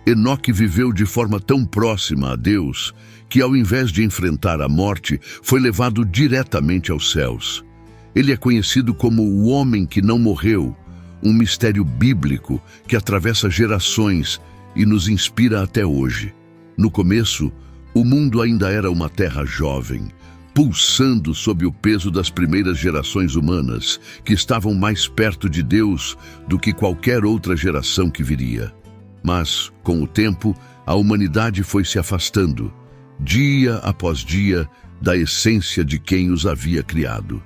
Enoque viveu de forma tão próxima a Deus que, ao invés de enfrentar a morte, foi levado diretamente aos céus. Ele é conhecido como o homem que não morreu, um mistério bíblico que atravessa gerações e nos inspira até hoje. No começo, o mundo ainda era uma terra jovem, pulsando sob o peso das primeiras gerações humanas, que estavam mais perto de Deus do que qualquer outra geração que viria. Mas, com o tempo, a humanidade foi se afastando, dia após dia, da essência de quem os havia criado.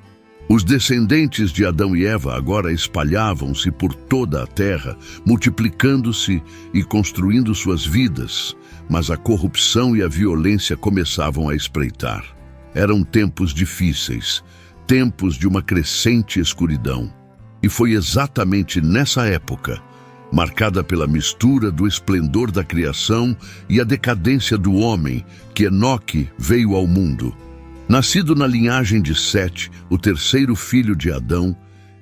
Os descendentes de Adão e Eva agora espalhavam-se por toda a terra, multiplicando-se e construindo suas vidas, mas a corrupção e a violência começavam a espreitar. Eram tempos difíceis, tempos de uma crescente escuridão. E foi exatamente nessa época, marcada pela mistura do esplendor da criação e a decadência do homem, que Enoque veio ao mundo. Nascido na linhagem de Sete, o terceiro filho de Adão,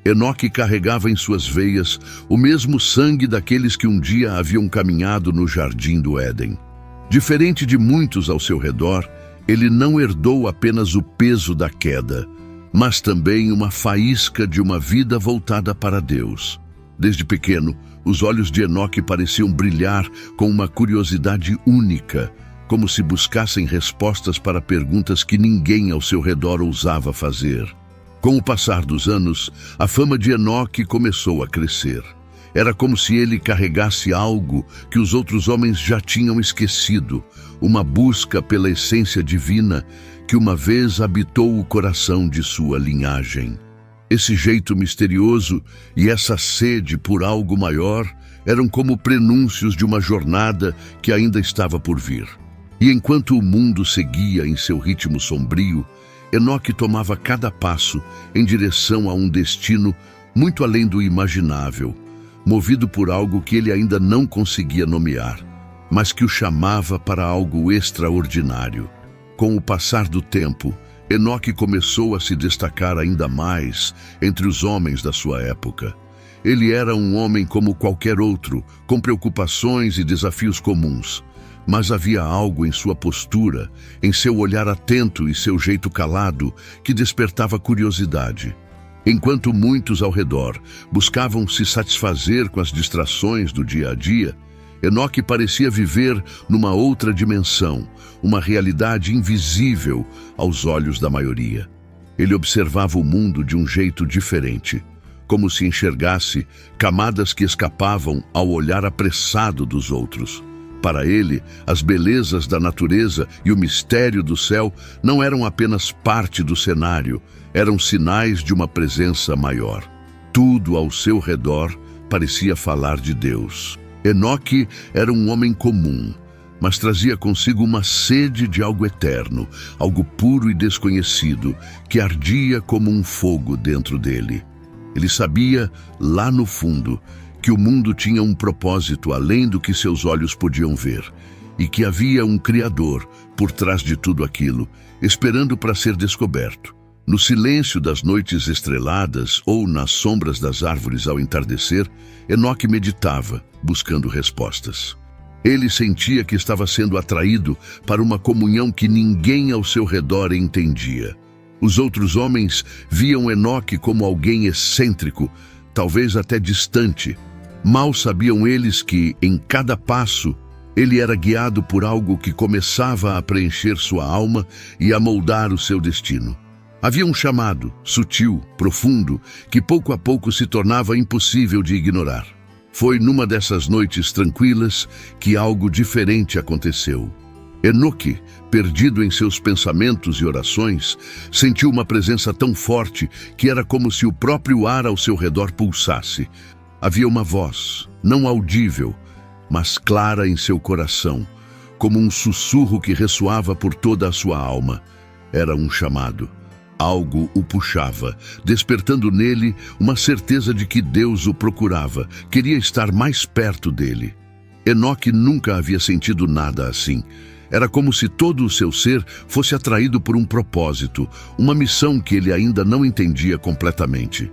Enoque carregava em suas veias o mesmo sangue daqueles que um dia haviam caminhado no jardim do Éden. Diferente de muitos ao seu redor, ele não herdou apenas o peso da queda, mas também uma faísca de uma vida voltada para Deus. Desde pequeno, os olhos de Enoque pareciam brilhar com uma curiosidade única, como se buscassem respostas para perguntas que ninguém ao seu redor ousava fazer. Com o passar dos anos, a fama de Enoque começou a crescer. Era como se ele carregasse algo que os outros homens já tinham esquecido, uma busca pela essência divina que uma vez habitou o coração de sua linhagem. Esse jeito misterioso e essa sede por algo maior eram como prenúncios de uma jornada que ainda estava por vir. E enquanto o mundo seguia em seu ritmo sombrio, Enoque tomava cada passo em direção a um destino muito além do imaginável, movido por algo que ele ainda não conseguia nomear, mas que o chamava para algo extraordinário. Com o passar do tempo, Enoque começou a se destacar ainda mais entre os homens da sua época. Ele era um homem como qualquer outro, com preocupações e desafios comuns. Mas havia algo em sua postura, em seu olhar atento e seu jeito calado, que despertava curiosidade. Enquanto muitos ao redor buscavam se satisfazer com as distrações do dia a dia, Enoque parecia viver numa outra dimensão, uma realidade invisível aos olhos da maioria. Ele observava o mundo de um jeito diferente, como se enxergasse camadas que escapavam ao olhar apressado dos outros. Para ele, as belezas da natureza e o mistério do céu não eram apenas parte do cenário, eram sinais de uma presença maior. Tudo ao seu redor parecia falar de Deus. Enoque era um homem comum, mas trazia consigo uma sede de algo eterno, algo puro e desconhecido, que ardia como um fogo dentro dele. Ele sabia, lá no fundo, que o mundo tinha um propósito além do que seus olhos podiam ver, e que havia um Criador por trás de tudo aquilo, esperando para ser descoberto. No silêncio das noites estreladas ou nas sombras das árvores ao entardecer, Enoque meditava, buscando respostas. Ele sentia que estava sendo atraído para uma comunhão que ninguém ao seu redor entendia. Os outros homens viam Enoque como alguém excêntrico, talvez até distante. Mal sabiam eles que, em cada passo, ele era guiado por algo que começava a preencher sua alma e a moldar o seu destino. Havia um chamado, sutil, profundo, que pouco a pouco se tornava impossível de ignorar. Foi numa dessas noites tranquilas que algo diferente aconteceu. Enoque, perdido em seus pensamentos e orações, sentiu uma presença tão forte que era como se o próprio ar ao seu redor pulsasse. Havia uma voz, não audível, mas clara em seu coração, como um sussurro que ressoava por toda a sua alma. Era um chamado. Algo o puxava, despertando nele uma certeza de que Deus o procurava, queria estar mais perto dele. Enoque nunca havia sentido nada assim. Era como se todo o seu ser fosse atraído por um propósito, uma missão que ele ainda não entendia completamente.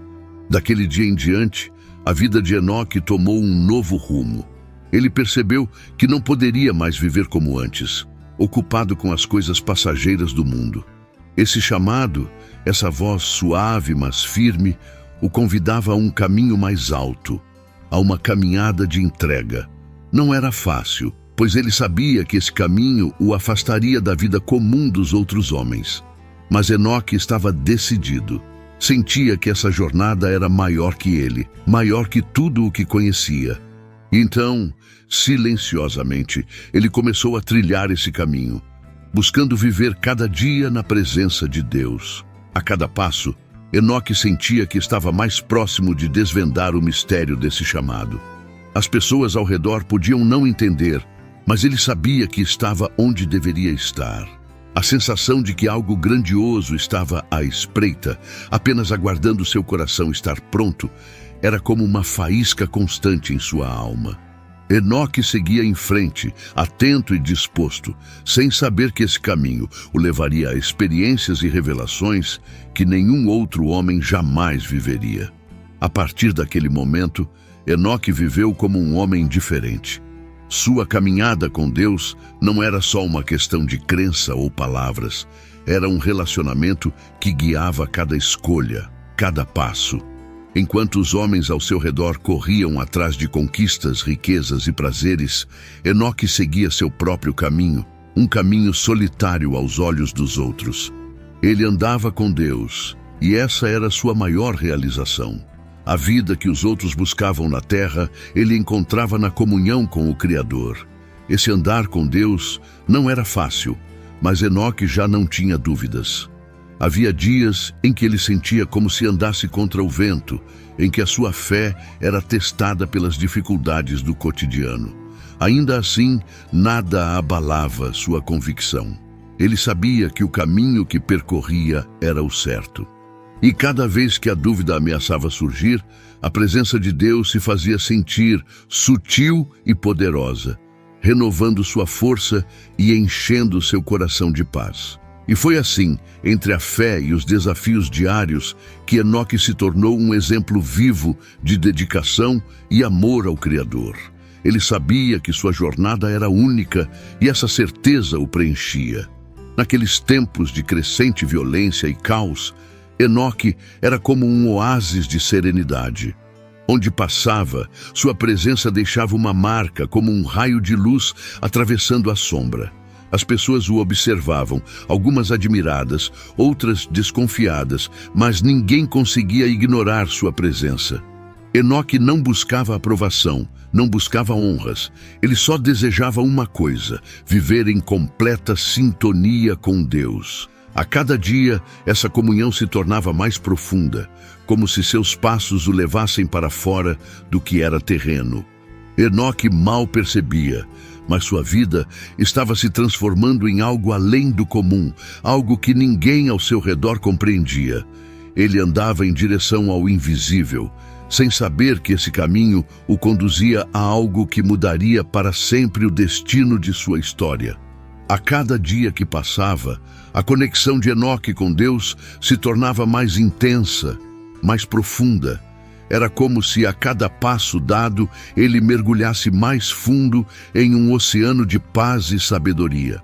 Daquele dia em diante, a vida de Enoque tomou um novo rumo. Ele percebeu que não poderia mais viver como antes, ocupado com as coisas passageiras do mundo. Esse chamado, essa voz suave mas firme, o convidava a um caminho mais alto, a uma caminhada de entrega. Não era fácil, pois ele sabia que esse caminho o afastaria da vida comum dos outros homens. Mas Enoque estava decidido. Sentia que essa jornada era maior que ele, maior que tudo o que conhecia. Então, silenciosamente, ele começou a trilhar esse caminho, buscando viver cada dia na presença de Deus. A cada passo, Enoque sentia que estava mais próximo de desvendar o mistério desse chamado. As pessoas ao redor podiam não entender, mas ele sabia que estava onde deveria estar. A sensação de que algo grandioso estava à espreita, apenas aguardando seu coração estar pronto, era como uma faísca constante em sua alma. Enoque seguia em frente, atento e disposto, sem saber que esse caminho o levaria a experiências e revelações que nenhum outro homem jamais viveria. A partir daquele momento, Enoque viveu como um homem diferente. Sua caminhada com Deus não era só uma questão de crença ou palavras, era um relacionamento que guiava cada escolha, cada passo. Enquanto os homens ao seu redor corriam atrás de conquistas, riquezas e prazeres, Enoque seguia seu próprio caminho, um caminho solitário aos olhos dos outros. Ele andava com Deus, e essa era sua maior realização. A vida que os outros buscavam na terra, ele encontrava na comunhão com o Criador. Esse andar com Deus não era fácil, mas Enoque já não tinha dúvidas. Havia dias em que ele sentia como se andasse contra o vento, em que a sua fé era testada pelas dificuldades do cotidiano. Ainda assim, nada abalava sua convicção. Ele sabia que o caminho que percorria era o certo. E cada vez que a dúvida ameaçava surgir, a presença de Deus se fazia sentir sutil e poderosa, renovando sua força e enchendo seu coração de paz. E foi assim, entre a fé e os desafios diários, que Enoque se tornou um exemplo vivo de dedicação e amor ao Criador. Ele sabia que sua jornada era única e essa certeza o preenchia. Naqueles tempos de crescente violência e caos, Enoque era como um oásis de serenidade. Onde passava, sua presença deixava uma marca como um raio de luz atravessando a sombra. As pessoas o observavam, algumas admiradas, outras desconfiadas, mas ninguém conseguia ignorar sua presença. Enoque não buscava aprovação, não buscava honras. Ele só desejava uma coisa: viver em completa sintonia com Deus. A cada dia, essa comunhão se tornava mais profunda, como se seus passos o levassem para fora do que era terreno. Enoque mal percebia, mas sua vida estava se transformando em algo além do comum, algo que ninguém ao seu redor compreendia. Ele andava em direção ao invisível, sem saber que esse caminho o conduzia a algo que mudaria para sempre o destino de sua história. A cada dia que passava, a conexão de Enoque com Deus se tornava mais intensa, mais profunda. Era como se a cada passo dado ele mergulhasse mais fundo em um oceano de paz e sabedoria.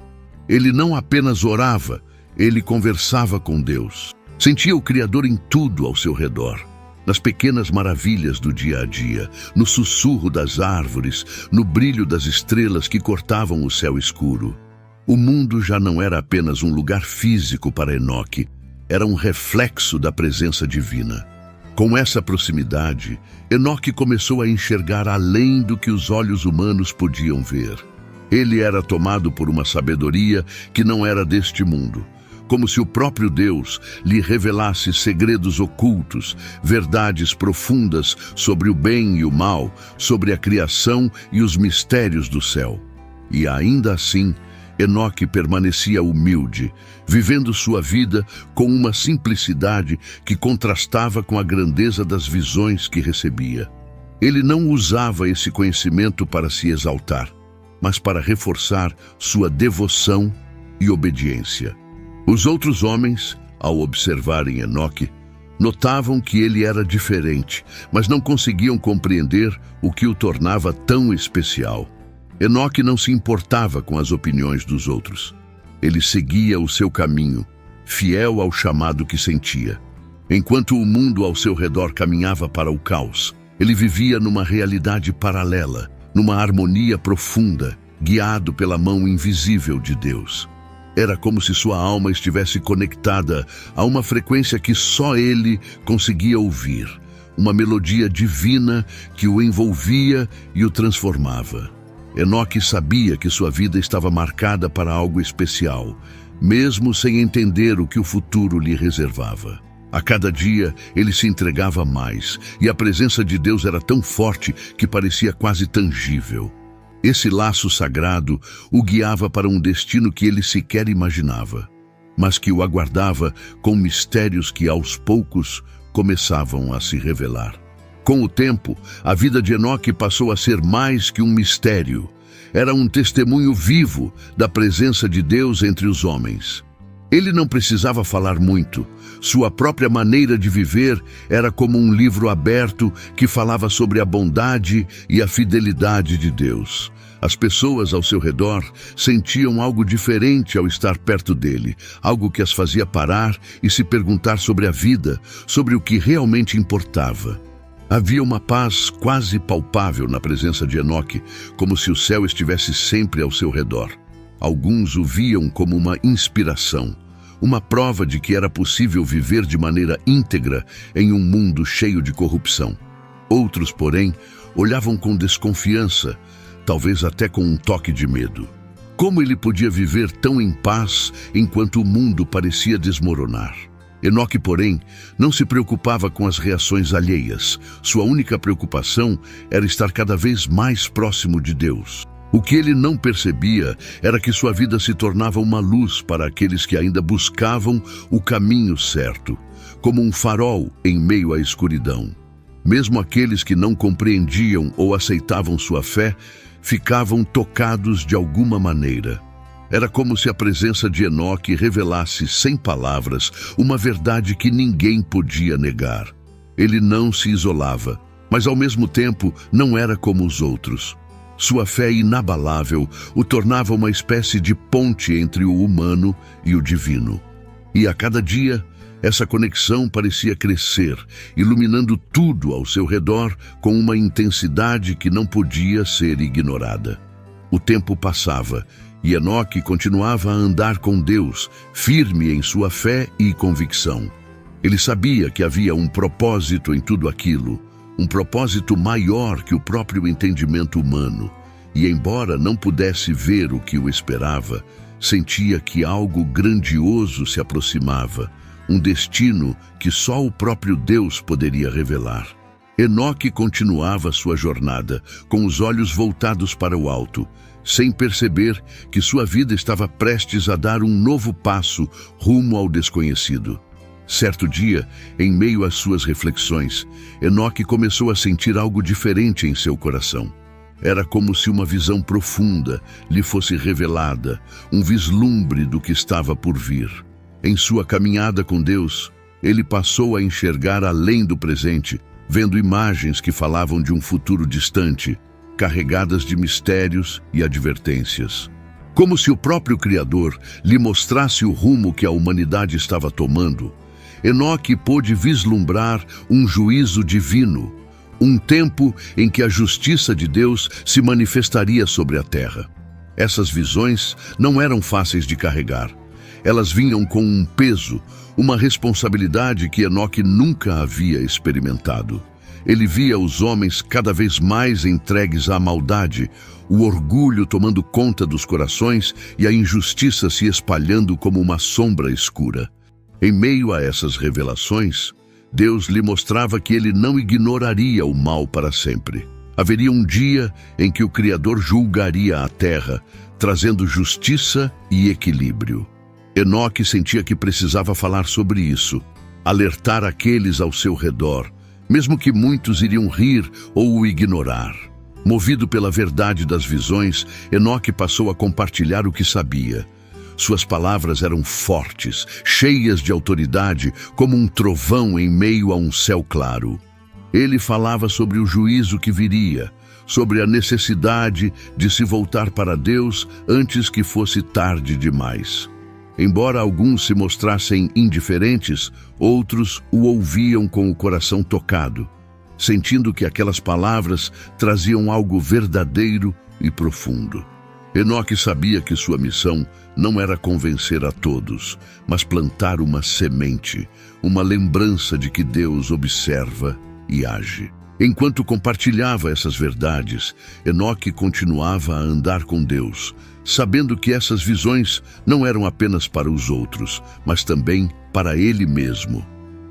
Ele não apenas orava, ele conversava com Deus. Sentia o Criador em tudo ao seu redor. Nas pequenas maravilhas do dia a dia, no sussurro das árvores, no brilho das estrelas que cortavam o céu escuro. O mundo já não era apenas um lugar físico para Enoque, era um reflexo da presença divina. Com essa proximidade, Enoque começou a enxergar além do que os olhos humanos podiam ver. Ele era tomado por uma sabedoria que não era deste mundo, como se o próprio Deus lhe revelasse segredos ocultos, verdades profundas sobre o bem e o mal, sobre a criação e os mistérios do céu. E ainda assim, Enoque permanecia humilde, vivendo sua vida com uma simplicidade que contrastava com a grandeza das visões que recebia. Ele não usava esse conhecimento para se exaltar, mas para reforçar sua devoção e obediência. Os outros homens, ao observarem Enoque, Notavam que ele era diferente, mas não conseguiam compreender o que o tornava tão especial. Enoque não se importava com as opiniões dos outros. Ele seguia o seu caminho, fiel ao chamado que sentia. Enquanto o mundo ao seu redor caminhava para o caos, ele vivia numa realidade paralela, numa harmonia profunda, guiado pela mão invisível de Deus. Era como se sua alma estivesse conectada a uma frequência que só ele conseguia ouvir, uma melodia divina que o envolvia e o transformava. Enoque sabia que sua vida estava marcada para algo especial, mesmo sem entender o que o futuro lhe reservava. A cada dia, ele se entregava mais, e a presença de Deus era tão forte que parecia quase tangível. Esse laço sagrado o guiava para um destino que ele sequer imaginava, mas que o aguardava com mistérios que aos poucos começavam a se revelar. Com o tempo, a vida de Enoque passou a ser mais que um mistério. Era um testemunho vivo da presença de Deus entre os homens. Ele não precisava falar muito. Sua própria maneira de viver era como um livro aberto que falava sobre a bondade e a fidelidade de Deus. As pessoas ao seu redor sentiam algo diferente ao estar perto dele, algo que as fazia parar e se perguntar sobre a vida, sobre o que realmente importava. Havia uma paz quase palpável na presença de Enoque, como se o céu estivesse sempre ao seu redor. Alguns o viam como uma inspiração, uma prova de que era possível viver de maneira íntegra em um mundo cheio de corrupção. Outros, porém, olhavam com desconfiança, talvez até com um toque de medo. Como ele podia viver tão em paz enquanto o mundo parecia desmoronar? Enoque, porém, não se preocupava com as reações alheias. Sua única preocupação era estar cada vez mais próximo de Deus. O que ele não percebia era que sua vida se tornava uma luz para aqueles que ainda buscavam o caminho certo, como um farol em meio à escuridão. Mesmo aqueles que não compreendiam ou aceitavam sua fé, ficavam tocados de alguma maneira. Era como se a presença de Enoque revelasse, sem palavras, uma verdade que ninguém podia negar. Ele não se isolava, mas ao mesmo tempo não era como os outros. Sua fé inabalável o tornava uma espécie de ponte entre o humano e o divino. E a cada dia, essa conexão parecia crescer, iluminando tudo ao seu redor com uma intensidade que não podia ser ignorada. O tempo passava, e Enoque continuava a andar com Deus, firme em sua fé e convicção. Ele sabia que havia um propósito em tudo aquilo, um propósito maior que o próprio entendimento humano, e embora não pudesse ver o que o esperava, sentia que algo grandioso se aproximava, um destino que só o próprio Deus poderia revelar. Enoque continuava sua jornada, com os olhos voltados para o alto, sem perceber que sua vida estava prestes a dar um novo passo rumo ao desconhecido. Certo dia, em meio às suas reflexões, Enoque começou a sentir algo diferente em seu coração. Era como se uma visão profunda lhe fosse revelada, um vislumbre do que estava por vir. Em sua caminhada com Deus, ele passou a enxergar além do presente, vendo imagens que falavam de um futuro distante, carregadas de mistérios e advertências. Como se o próprio Criador lhe mostrasse o rumo que a humanidade estava tomando, Enoque pôde vislumbrar um juízo divino, um tempo em que a justiça de Deus se manifestaria sobre a terra. Essas visões não eram fáceis de carregar. Elas vinham com um peso, uma responsabilidade que Enoque nunca havia experimentado. Ele via os homens cada vez mais entregues à maldade, o orgulho tomando conta dos corações e a injustiça se espalhando como uma sombra escura. Em meio a essas revelações, Deus lhe mostrava que ele não ignoraria o mal para sempre. Haveria um dia em que o Criador julgaria a terra, trazendo justiça e equilíbrio. Enoque sentia que precisava falar sobre isso, alertar aqueles ao seu redor, mesmo que muitos iriam rir ou o ignorar. Movido pela verdade das visões, Enoque passou a compartilhar o que sabia. Suas palavras eram fortes, cheias de autoridade, como um trovão em meio a um céu claro. Ele falava sobre o juízo que viria, sobre a necessidade de se voltar para Deus antes que fosse tarde demais. Embora alguns se mostrassem indiferentes, outros o ouviam com o coração tocado, sentindo que aquelas palavras traziam algo verdadeiro e profundo. Enoque sabia que sua missão não era convencer a todos, mas plantar uma semente, uma lembrança de que Deus observa e age. Enquanto compartilhava essas verdades, Enoque continuava a andar com Deus, sabendo que essas visões não eram apenas para os outros, mas também para ele mesmo.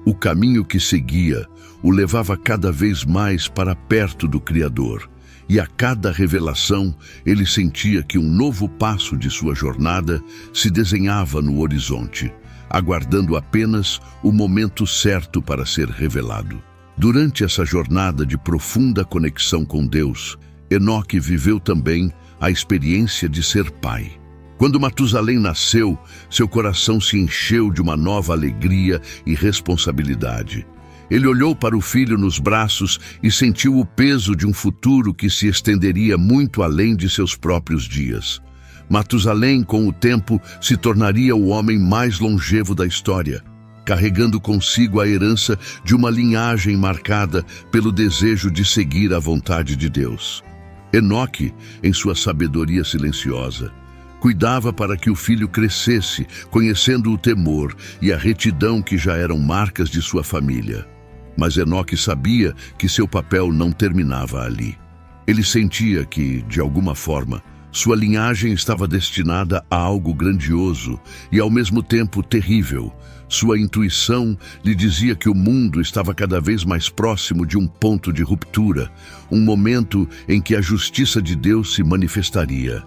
O caminho que seguia o levava cada vez mais para perto do Criador, e a cada revelação ele sentia que um novo passo de sua jornada se desenhava no horizonte, aguardando apenas o momento certo para ser revelado. Durante essa jornada de profunda conexão com Deus, Enoque viveu também a experiência de ser pai. Quando Matusalém nasceu, seu coração se encheu de uma nova alegria e responsabilidade. Ele olhou para o filho nos braços e sentiu o peso de um futuro que se estenderia muito além de seus próprios dias. Matusalém, com o tempo, se tornaria o homem mais longevo da história, carregando consigo a herança de uma linhagem marcada pelo desejo de seguir a vontade de Deus. Enoque, em sua sabedoria silenciosa, cuidava para que o filho crescesse, conhecendo o temor e a retidão que já eram marcas de sua família. Mas Enoque sabia que seu papel não terminava ali. Ele sentia que, de alguma forma, sua linhagem estava destinada a algo grandioso e, ao mesmo tempo, terrível. Sua intuição lhe dizia que o mundo estava cada vez mais próximo de um ponto de ruptura, um momento em que a justiça de Deus se manifestaria.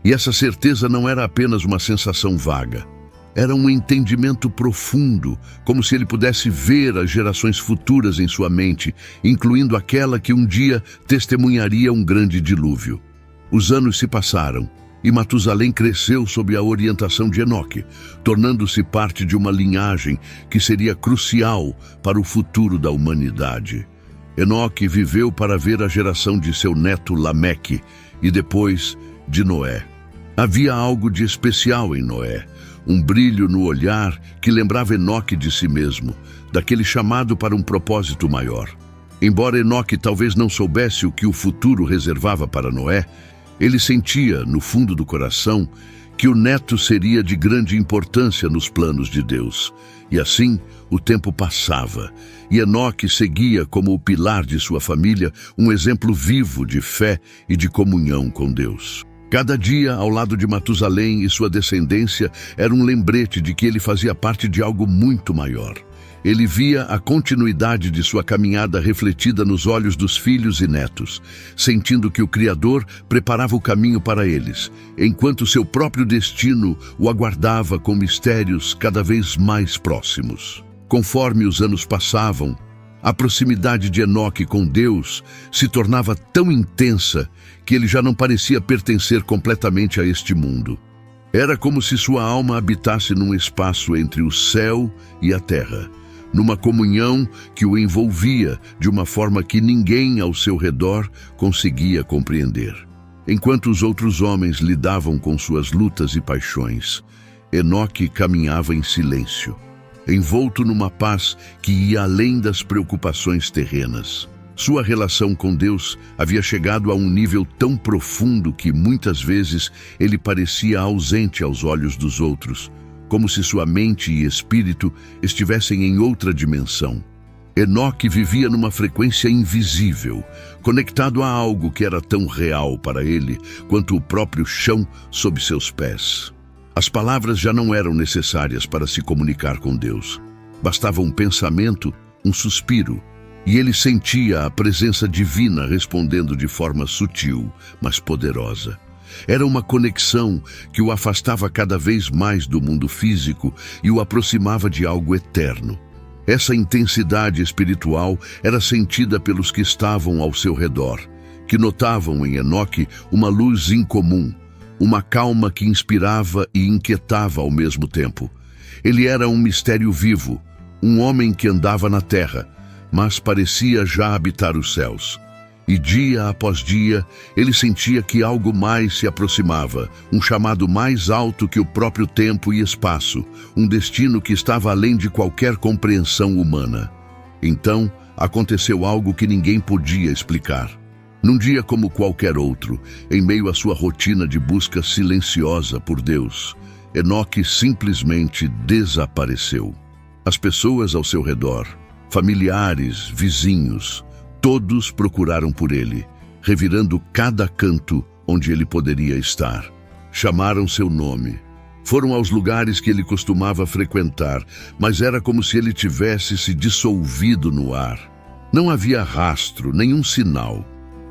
E essa certeza não era apenas uma sensação vaga. Era um entendimento profundo, como se ele pudesse ver as gerações futuras em sua mente, incluindo aquela que um dia testemunharia um grande dilúvio. Os anos se passaram e Matusalém cresceu sob a orientação de Enoque, tornando-se parte de uma linhagem que seria crucial para o futuro da humanidade. Enoque viveu para ver a geração de seu neto Lameque e depois de Noé. Havia algo de especial em Noé, um brilho no olhar que lembrava Enoque de si mesmo, daquele chamado para um propósito maior. Embora Enoque talvez não soubesse o que o futuro reservava para Noé, ele sentia, no fundo do coração, que o neto seria de grande importância nos planos de Deus. E assim, o tempo passava, e Enoque seguia como o pilar de sua família, um exemplo vivo de fé e de comunhão com Deus. Cada dia, ao lado de Matusalém e sua descendência, era um lembrete de que ele fazia parte de algo muito maior. Ele via a continuidade de sua caminhada refletida nos olhos dos filhos e netos, sentindo que o Criador preparava o caminho para eles, enquanto seu próprio destino o aguardava com mistérios cada vez mais próximos. Conforme os anos passavam, a proximidade de Enoque com Deus se tornava tão intensa que ele já não parecia pertencer completamente a este mundo. Era como se sua alma habitasse num espaço entre o céu e a terra, numa comunhão que o envolvia de uma forma que ninguém ao seu redor conseguia compreender. Enquanto os outros homens lidavam com suas lutas e paixões, Enoque caminhava em silêncio, envolto numa paz que ia além das preocupações terrenas. Sua relação com Deus havia chegado a um nível tão profundo que muitas vezes ele parecia ausente aos olhos dos outros, como se sua mente e espírito estivessem em outra dimensão. Enoque vivia numa frequência invisível, conectado a algo que era tão real para ele quanto o próprio chão sob seus pés. As palavras já não eram necessárias para se comunicar com Deus. Bastava um pensamento, um suspiro, e ele sentia a presença divina respondendo de forma sutil, mas poderosa. Era uma conexão que o afastava cada vez mais do mundo físico e o aproximava de algo eterno. Essa intensidade espiritual era sentida pelos que estavam ao seu redor, que notavam em Enoque uma luz incomum, uma calma que inspirava e inquietava ao mesmo tempo. Ele era um mistério vivo, um homem que andava na terra, mas parecia já habitar os céus. E dia após dia, ele sentia que algo mais se aproximava, um chamado mais alto que o próprio tempo e espaço, um destino que estava além de qualquer compreensão humana. Então, aconteceu algo que ninguém podia explicar. Num dia como qualquer outro, em meio à sua rotina de busca silenciosa por Deus, Enoque simplesmente desapareceu. As pessoas ao seu redor, familiares, vizinhos, todos procuraram por ele, revirando cada canto onde ele poderia estar. Chamaram seu nome. Foram aos lugares que ele costumava frequentar, mas era como se ele tivesse se dissolvido no ar. Não havia rastro, nenhum sinal.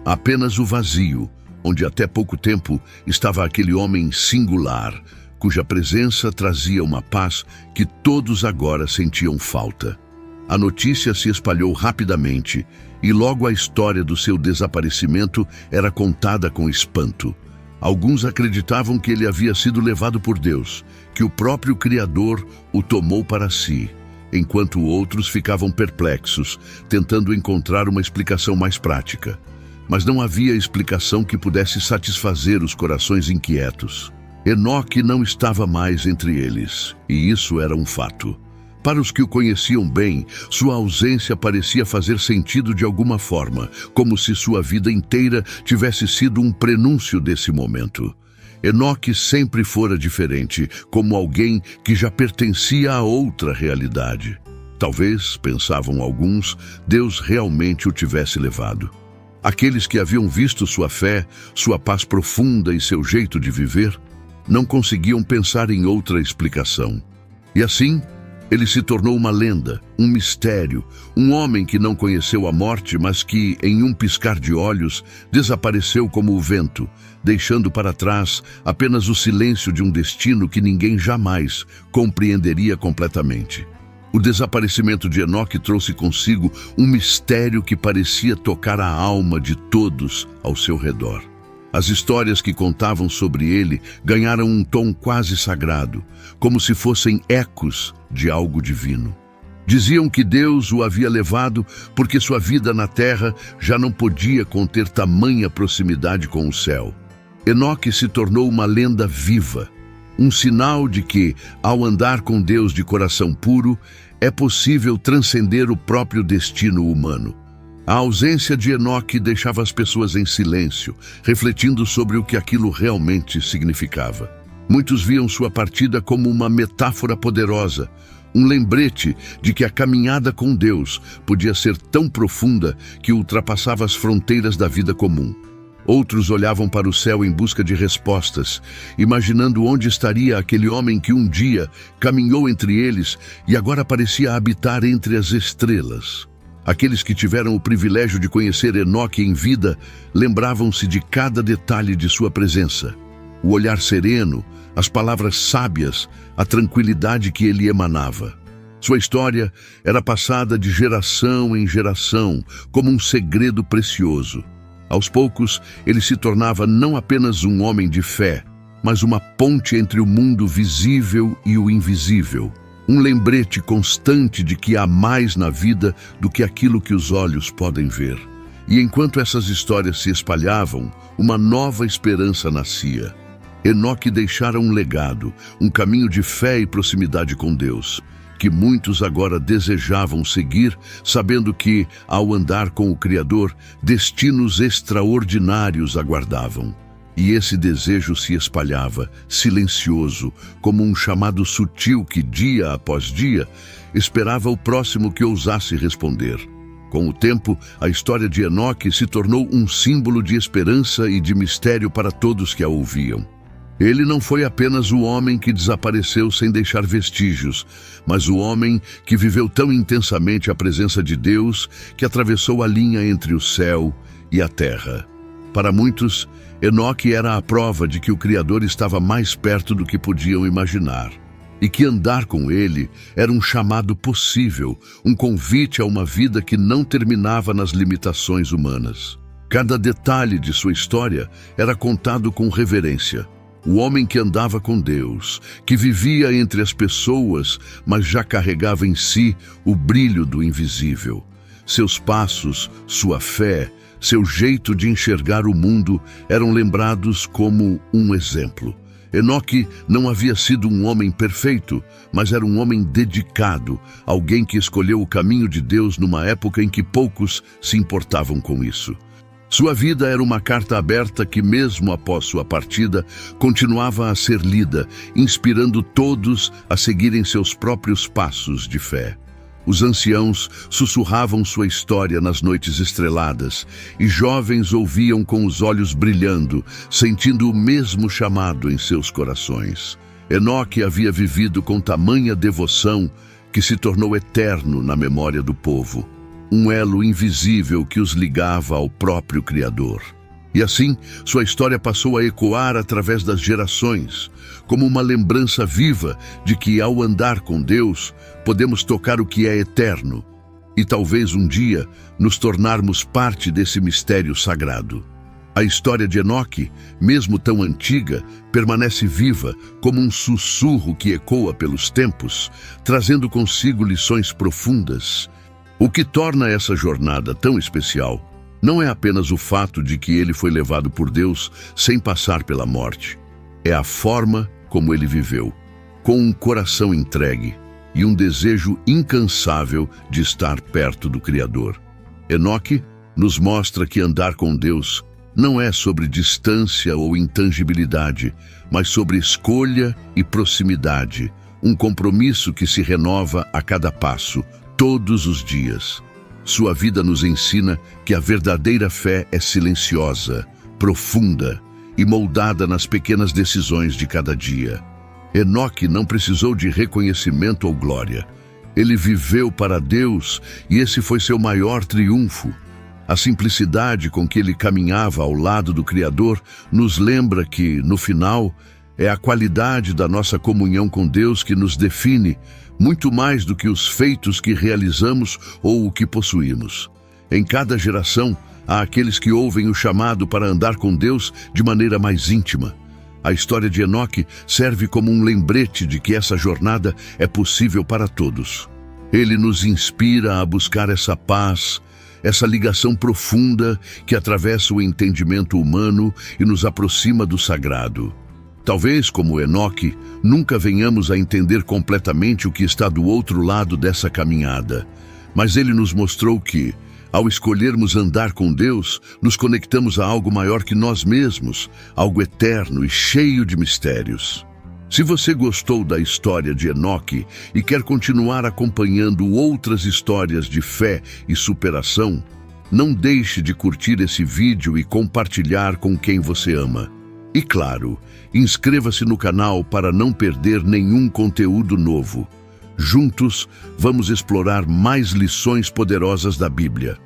Apenas o vazio, onde até pouco tempo estava aquele homem singular, cuja presença trazia uma paz que todos agora sentiam falta. A notícia se espalhou rapidamente e logo a história do seu desaparecimento era contada com espanto. Alguns acreditavam que ele havia sido levado por Deus, que o próprio Criador o tomou para si, enquanto outros ficavam perplexos, tentando encontrar uma explicação mais prática. Mas não havia explicação que pudesse satisfazer os corações inquietos. Enoque não estava mais entre eles, e isso era um fato. Para os que o conheciam bem, sua ausência parecia fazer sentido de alguma forma, como se sua vida inteira tivesse sido um prenúncio desse momento. Enoque sempre fora diferente, como alguém que já pertencia a outra realidade. Talvez, pensavam alguns, Deus realmente o tivesse levado. Aqueles que haviam visto sua fé, sua paz profunda e seu jeito de viver, não conseguiam pensar em outra explicação. E assim, ele se tornou uma lenda, um mistério, um homem que não conheceu a morte, mas que, em um piscar de olhos, desapareceu como o vento, deixando para trás apenas o silêncio de um destino que ninguém jamais compreenderia completamente. O desaparecimento de Enoque trouxe consigo um mistério que parecia tocar a alma de todos ao seu redor. As histórias que contavam sobre ele ganharam um tom quase sagrado, como se fossem ecos de algo divino. Diziam que Deus o havia levado porque sua vida na terra já não podia conter tamanha proximidade com o céu. Enoque se tornou uma lenda viva, um sinal de que, ao andar com Deus de coração puro, é possível transcender o próprio destino humano. A ausência de Enoque deixava as pessoas em silêncio, refletindo sobre o que aquilo realmente significava. Muitos viam sua partida como uma metáfora poderosa, um lembrete de que a caminhada com Deus podia ser tão profunda que ultrapassava as fronteiras da vida comum. Outros olhavam para o céu em busca de respostas, imaginando onde estaria aquele homem que um dia caminhou entre eles e agora parecia habitar entre as estrelas. Aqueles que tiveram o privilégio de conhecer Enoque em vida lembravam-se de cada detalhe de sua presença. O olhar sereno, as palavras sábias, a tranquilidade que ele emanava. Sua história era passada de geração em geração, como um segredo precioso. Aos poucos, ele se tornava não apenas um homem de fé, mas uma ponte entre o mundo visível e o invisível. Um lembrete constante de que há mais na vida do que aquilo que os olhos podem ver. E enquanto essas histórias se espalhavam, uma nova esperança nascia. Enoque deixara um legado, um caminho de fé e proximidade com Deus, que muitos agora desejavam seguir, sabendo que, ao andar com o Criador, destinos extraordinários aguardavam. E esse desejo se espalhava, silencioso, como um chamado sutil que, dia após dia, esperava o próximo que ousasse responder. Com o tempo, a história de Enoque se tornou um símbolo de esperança e de mistério para todos que a ouviam. Ele não foi apenas o homem que desapareceu sem deixar vestígios, mas o homem que viveu tão intensamente a presença de Deus que atravessou a linha entre o céu e a terra. Para muitos, Enoque era a prova de que o Criador estava mais perto do que podiam imaginar, e que andar com ele era um chamado possível, um convite a uma vida que não terminava nas limitações humanas. Cada detalhe de sua história era contado com reverência. o homem que andava com Deus, que vivia entre as pessoas, mas já carregava em si o brilho do invisível. Seus passos, sua fé, seu jeito de enxergar o mundo eram lembrados como um exemplo. Enoque não havia sido um homem perfeito, mas era um homem dedicado, alguém que escolheu o caminho de Deus numa época em que poucos se importavam com isso. Sua vida era uma carta aberta que, mesmo após sua partida, continuava a ser lida, inspirando todos a seguirem seus próprios passos de fé. Os anciãos sussurravam sua história nas noites estreladas, e jovens ouviam com os olhos brilhando, sentindo o mesmo chamado em seus corações. Enoque havia vivido com tamanha devoção que se tornou eterno na memória do povo, um elo invisível que os ligava ao próprio Criador. E assim, sua história passou a ecoar através das gerações, como uma lembrança viva de que, ao andar com Deus, podemos tocar o que é eterno e talvez um dia nos tornarmos parte desse mistério sagrado. A história de Enoque, mesmo tão antiga, permanece viva como um sussurro que ecoa pelos tempos, trazendo consigo lições profundas. O que torna essa jornada tão especial não é apenas o fato de que ele foi levado por Deus sem passar pela morte. É a forma como ele viveu, com um coração entregue e um desejo incansável de estar perto do Criador. Enoque nos mostra que andar com Deus não é sobre distância ou intangibilidade, mas sobre escolha e proximidade, um compromisso que se renova a cada passo, todos os dias. Sua vida nos ensina que a verdadeira fé é silenciosa, profunda e moldada nas pequenas decisões de cada dia. Enoque não precisou de reconhecimento ou glória. Ele viveu para Deus e esse foi seu maior triunfo. A simplicidade com que ele caminhava ao lado do Criador nos lembra que, no final, é a qualidade da nossa comunhão com Deus que nos define, muito mais do que os feitos que realizamos ou o que possuímos. Em cada geração, há aqueles que ouvem o chamado para andar com Deus de maneira mais íntima. A história de Enoque serve como um lembrete de que essa jornada é possível para todos. Ele nos inspira a buscar essa paz, essa ligação profunda que atravessa o entendimento humano e nos aproxima do sagrado. Talvez, como Enoque, nunca venhamos a entender completamente o que está do outro lado dessa caminhada, mas ele nos mostrou que, ao escolhermos andar com Deus, nos conectamos a algo maior que nós mesmos, algo eterno e cheio de mistérios. Se você gostou da história de Enoque e quer continuar acompanhando outras histórias de fé e superação, não deixe de curtir esse vídeo e compartilhar com quem você ama. E claro, inscreva-se no canal para não perder nenhum conteúdo novo. Juntos, vamos explorar mais lições poderosas da Bíblia.